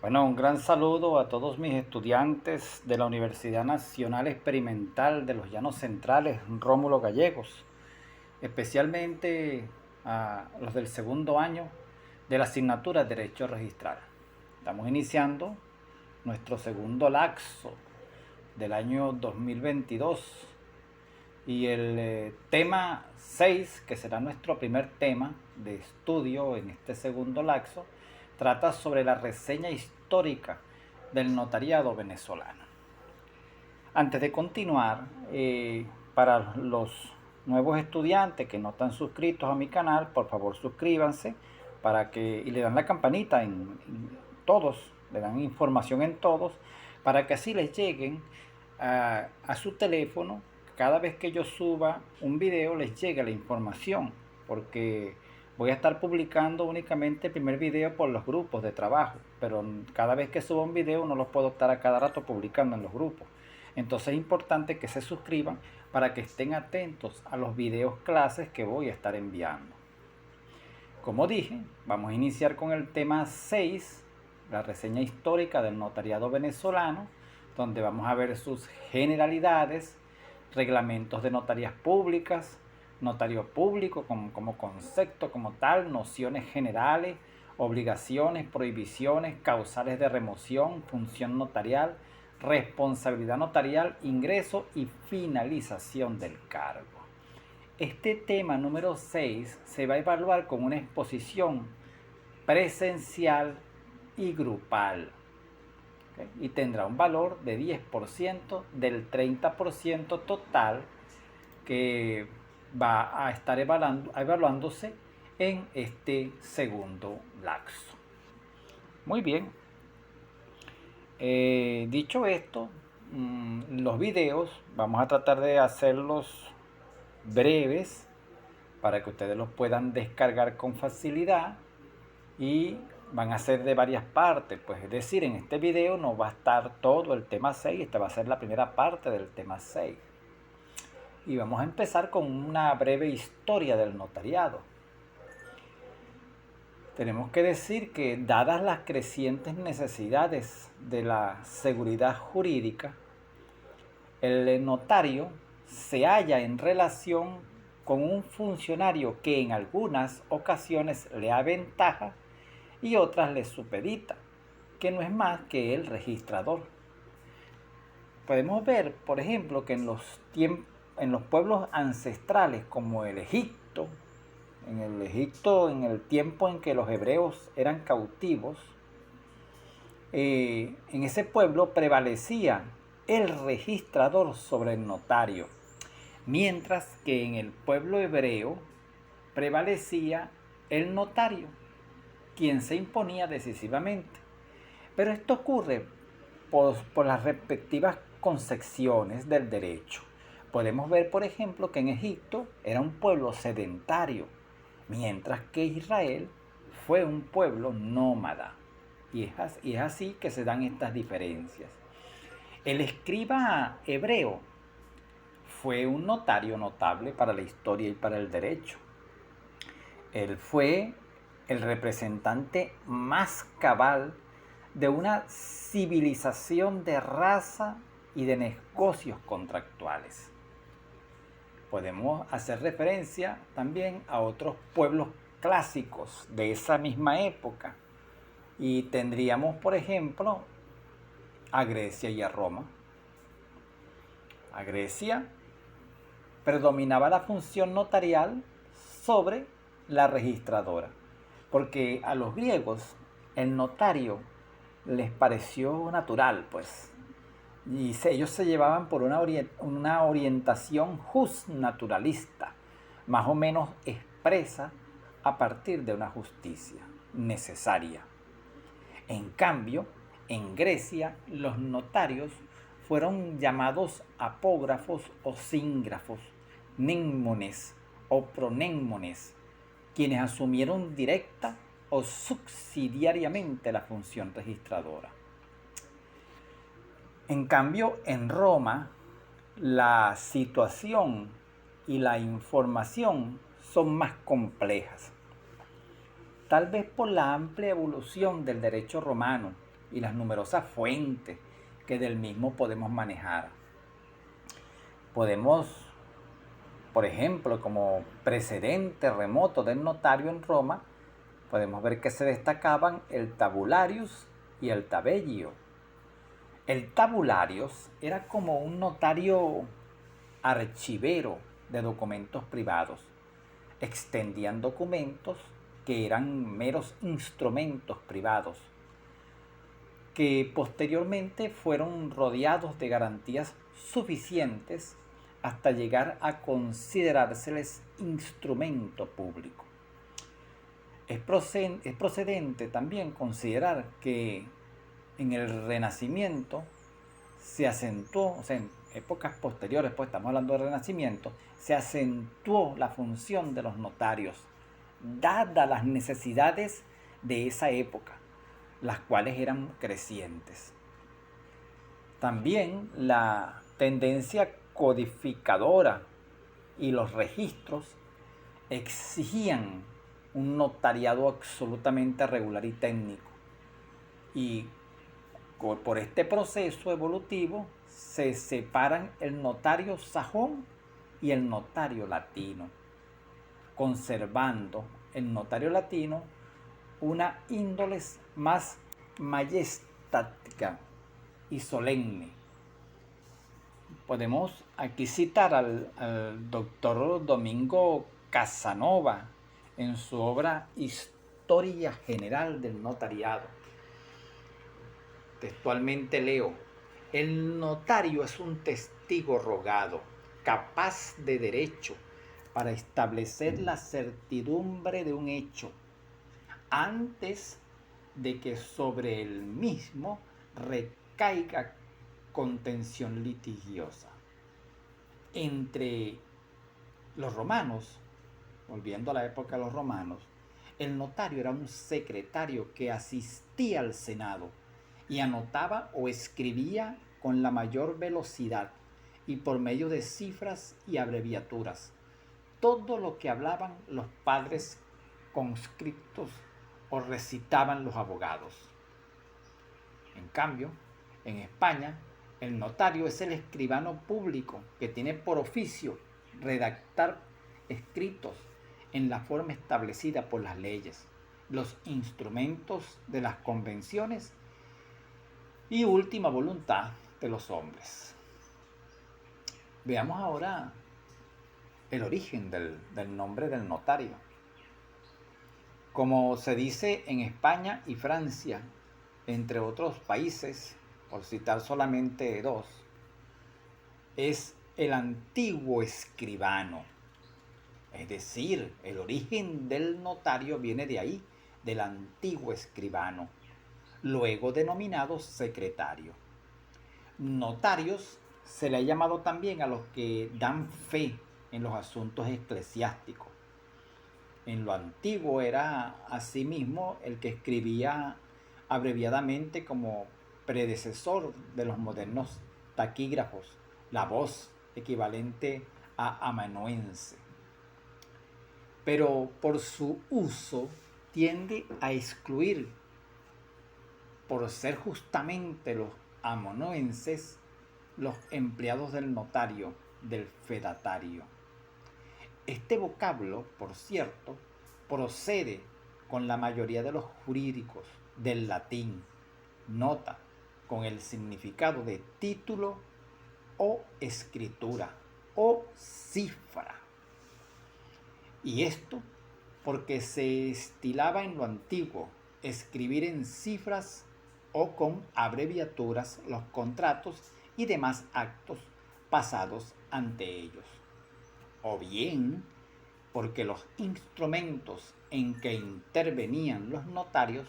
Bueno, un gran saludo a todos mis estudiantes de la Universidad Nacional Experimental de los Llanos Centrales, Rómulo Gallegos, especialmente a los del segundo año de la asignatura de Derecho Registral. Estamos iniciando nuestro segundo laxo del año 2022 y el tema 6, que será nuestro primer tema de estudio en este segundo laxo, trata sobre la reseña histórica del notariado venezolano. Antes de continuar, para los nuevos estudiantes que no están suscritos a mi canal, por favor suscríbanse y le dan la campanita en todos, le dan información en todos, para que así les lleguen a su teléfono. Cada vez que yo suba un video les llegue la información, porque voy a estar publicando únicamente el primer video por los grupos de trabajo, pero cada vez que suba un video no los puedo estar a cada rato publicando en los grupos. Entonces es importante que se suscriban para que estén atentos a los videos clases que voy a estar enviando. Como dije, vamos a iniciar con el tema 6, la reseña histórica del notariado venezolano, donde vamos a ver sus generalidades, reglamentos de notarías públicas, notario público como concepto como tal, nociones generales, obligaciones, prohibiciones, causales de remoción, función notarial, responsabilidad notarial, ingreso y finalización del cargo. Este tema número 6 se va a evaluar con una exposición presencial y grupal, ¿okay? Y tendrá un valor de 10% del 30% total que va a estar evaluándose en este segundo laxo. Muy bien, dicho esto, los videos vamos a tratar de hacerlos breves para que ustedes los puedan descargar con facilidad, y van a ser de varias partes, pues es decir, en este video no va a estar todo el tema 6, esta va a ser la primera parte del tema 6. Y vamos a empezar con una breve historia del notariado. Tenemos que decir que, dadas las crecientes necesidades de la seguridad jurídica, el notario se halla en relación con un funcionario que en algunas ocasiones le aventaja y otras le supedita, que no es más que el registrador. Podemos ver, por ejemplo, que en los pueblos ancestrales como el Egipto, en el tiempo en que los hebreos eran cautivos, en ese pueblo prevalecía el registrador sobre el notario, mientras que en el pueblo hebreo prevalecía el notario, quien se imponía decisivamente. Pero esto ocurre por las respectivas concepciones del derecho. Podemos ver, por ejemplo, que en Egipto era un pueblo sedentario, mientras que Israel fue un pueblo nómada. Y es así que se dan estas diferencias. El escriba hebreo fue un notario notable para la historia y para el derecho. Él fue el representante más cabal de una civilización de raza y de negocios contractuales. Podemos hacer referencia también a otros pueblos clásicos de esa misma época, y tendríamos, por ejemplo, a Grecia y a Roma. A Grecia predominaba la función notarial sobre la registradora, porque a los griegos el notario les pareció natural, pues, y ellos se llevaban por una orientación justnaturalista, más o menos expresa a partir de una justicia necesaria. En cambio, en Grecia los notarios fueron llamados apógrafos o síngrafos, némones o pronémones, quienes asumieron directa o subsidiariamente la función registradora. En cambio, en Roma, la situación y la información son más complejas. Tal vez por la amplia evolución del derecho romano, y las numerosas fuentes que del mismo podemos manejar. Podemos, por ejemplo, como precedente remoto del notario en Roma, podemos ver que se destacaban el tabularius y el tabellio. El tabularius era como un notario archivero de documentos privados. Extendían documentos que eran meros instrumentos privados, que posteriormente fueron rodeados de garantías suficientes hasta llegar a considerárseles instrumento público. Es procedente también considerar que en el Renacimiento se acentuó, o sea, en épocas posteriores, pues estamos hablando del Renacimiento, se acentuó la función de los notarios, dadas las necesidades de esa época, las cuales eran crecientes. También la tendencia codificadora y los registros exigían un notariado absolutamente regular y técnico. Y por este proceso evolutivo se separan el notario sajón y el notario latino, conservando el notario latino una índole más majestática y solemne. Podemos aquí citar al doctor Domingo Casanova en su obra Historia General del Notariado. Textualmente leo: el notario es un testigo rogado, capaz de derecho para establecer la certidumbre de un hecho, antes de que sobre el mismo recaiga contención litigiosa. Entre los romanos, volviendo a la época de los romanos, el notario era un secretario que asistía al Senado y anotaba o escribía con la mayor velocidad y por medio de cifras y abreviaturas todo lo que hablaban los padres conscriptos o recitaban los abogados. En cambio, en España, el notario es el escribano público que tiene por oficio redactar escritos en la forma establecida por las leyes, los instrumentos de las convenciones y última voluntad de los hombres. Veamos ahora el origen del nombre del notario. Como se dice en España y Francia, entre otros países, por citar solamente dos, es el antiguo escribano. Es decir, el origen del notario viene de ahí, del antiguo escribano, luego denominado secretario. Notarios se le ha llamado también a los que dan fe en los asuntos eclesiásticos. En lo antiguo era asimismo el que escribía abreviadamente como predecesor de los modernos taquígrafos, la voz equivalente a amanuense. Pero por su uso tiende a excluir, por ser justamente los amanuenses, los empleados del notario, del fedatario. Este vocablo, por cierto, procede con la mayoría de los jurídicos del latín, nota, con el significado de título o escritura o cifra. Y esto porque se estilaba en lo antiguo escribir en cifras o con abreviaturas los contratos y demás actos pasados ante ellos. O bien porque los instrumentos en que intervenían los notarios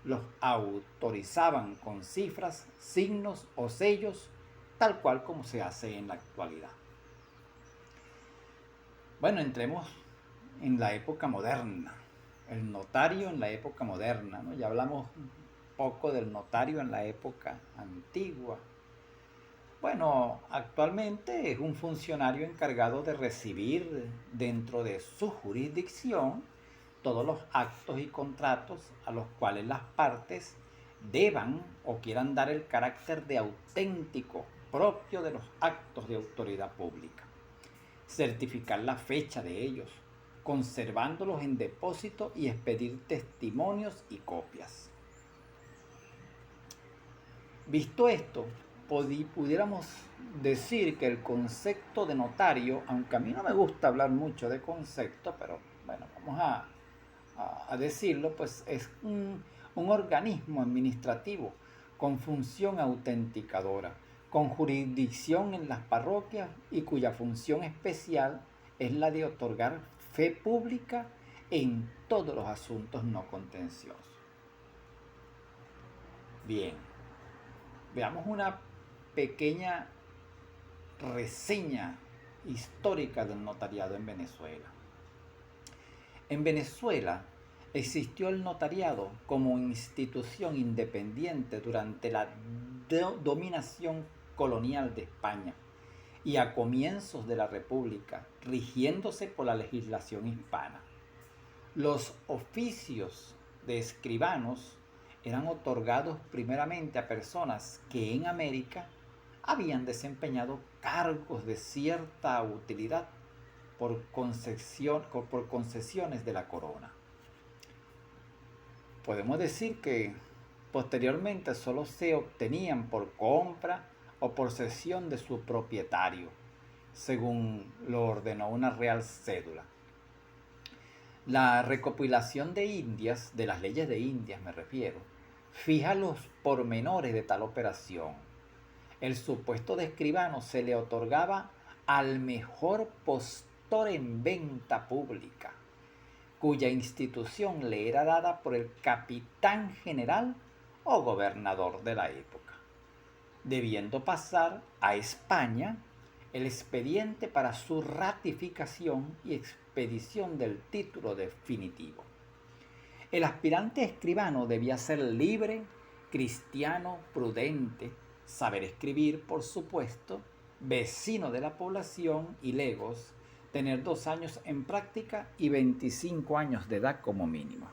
los autorizaban con cifras, signos o sellos, tal cual como se hace en la actualidad. Bueno, entremos en la época moderna, el notario en la época moderna, ¿no? Ya hablamos un poco del notario en la época antigua. Bueno, actualmente es un funcionario encargado de recibir dentro de su jurisdicción todos los actos y contratos a los cuales las partes deban o quieran dar el carácter de auténtico propio de los actos de autoridad pública, certificar la fecha de ellos, conservándolos en depósito y expedir testimonios y copias. Visto esto, pudiéramos decir que el concepto de notario, aunque a mí no me gusta hablar mucho de concepto, pero bueno, vamos a decirlo, pues es un organismo administrativo con función autenticadora, con jurisdicción en las parroquias y cuya función especial es la de otorgar fe pública en todos los asuntos no contenciosos. Bien, veamos una pequeña reseña histórica del notariado en Venezuela. En Venezuela existió el notariado como institución independiente durante la dominación colonial de España y a comienzos de la República, rigiéndose por la legislación hispana. Los oficios de escribanos eran otorgados primeramente a personas que en América habían desempeñado cargos de cierta utilidad por concesiones de la corona. Podemos decir que posteriormente solo se obtenían por compra o por cesión de su propietario, según lo ordenó una real cédula. La recopilación de Indias, de las leyes de Indias me refiero, fija los pormenores de tal operación. El supuesto de escribano se le otorgaba al mejor postor en venta pública, cuya institución le era dada por el capitán general o gobernador de la época, debiendo pasar a España el expediente para su ratificación y expedición del título definitivo. El aspirante escribano debía ser libre, cristiano, prudente, saber escribir, por supuesto, vecino de la población y legos, tener 2 años en práctica y 25 años de edad como mínimo.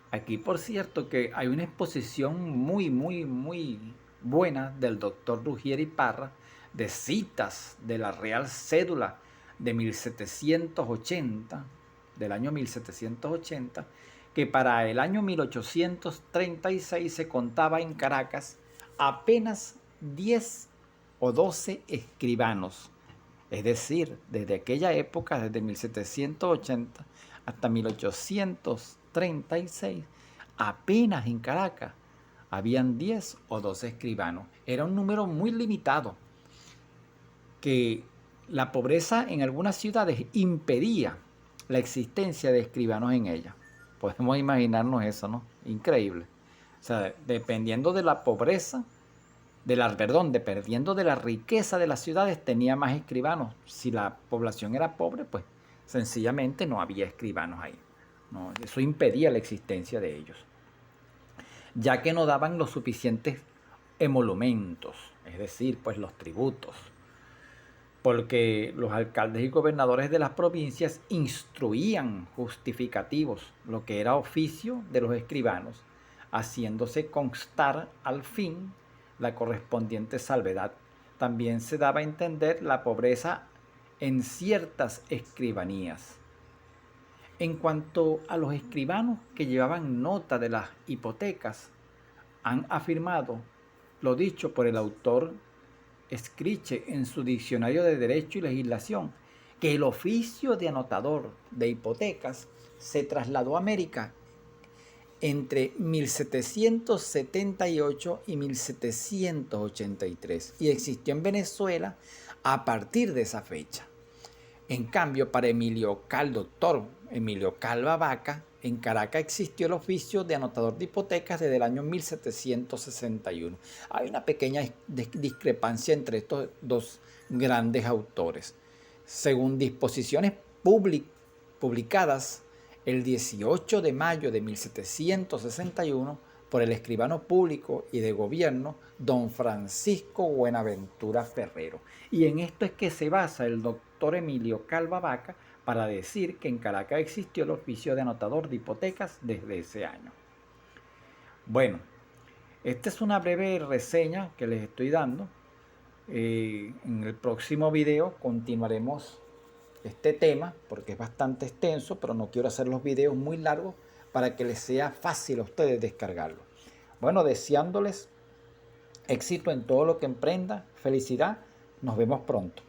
Aquí, por cierto, que hay una exposición muy buena del doctor Ruggieri Parra de citas de la Real Cédula de 1780, del año 1780, que para el año 1836 se contaba en Caracas apenas 10 o 12 escribanos. Es decir, desde aquella época, desde 1780 hasta 1836, apenas en Caracas habían 10 o 12 escribanos. Era un número muy limitado, que la pobreza en algunas ciudades impedía la existencia de escribanos en ellas. Podemos imaginarnos eso, ¿no? Increíble. O sea, dependiendo de la pobreza, dependiendo de la riqueza de las ciudades, tenía más escribanos. Si la población era pobre, pues sencillamente no había escribanos ahí. No, eso impedía la existencia de ellos, ya que no daban los suficientes emolumentos, es decir, pues los tributos, porque los alcaldes y gobernadores de las provincias instruían justificativos, lo que era oficio de los escribanos, haciéndose constar al fin la correspondiente salvedad. También se daba a entender la pobreza en ciertas escribanías. En cuanto a los escribanos que llevaban nota de las hipotecas, han afirmado lo dicho por el autor Scriche en su Diccionario de Derecho y Legislación, que el oficio de anotador de hipotecas se trasladó a América entre 1778 y 1783 y existió en Venezuela a partir de esa fecha. En cambio, para doctor Emilio Calva Vaca, en Caracas existió el oficio de anotador de hipotecas desde el año 1761. Hay una pequeña discrepancia entre estos dos grandes autores. Según disposiciones publicadas el 18 de mayo de 1761 por el escribano público y de gobierno, don Francisco Buenaventura Ferrero. Y en esto es que se basa el doctor Emilio Calva Vaca para decir que en Caracas existió el oficio de anotador de hipotecas desde ese año. Bueno, esta es una breve reseña que les estoy dando. En el próximo video continuaremos este tema porque es bastante extenso, pero no quiero hacer los videos muy largos para que les sea fácil a ustedes descargarlo. Bueno, deseándoles éxito en todo lo que emprenda, felicidad, nos vemos pronto.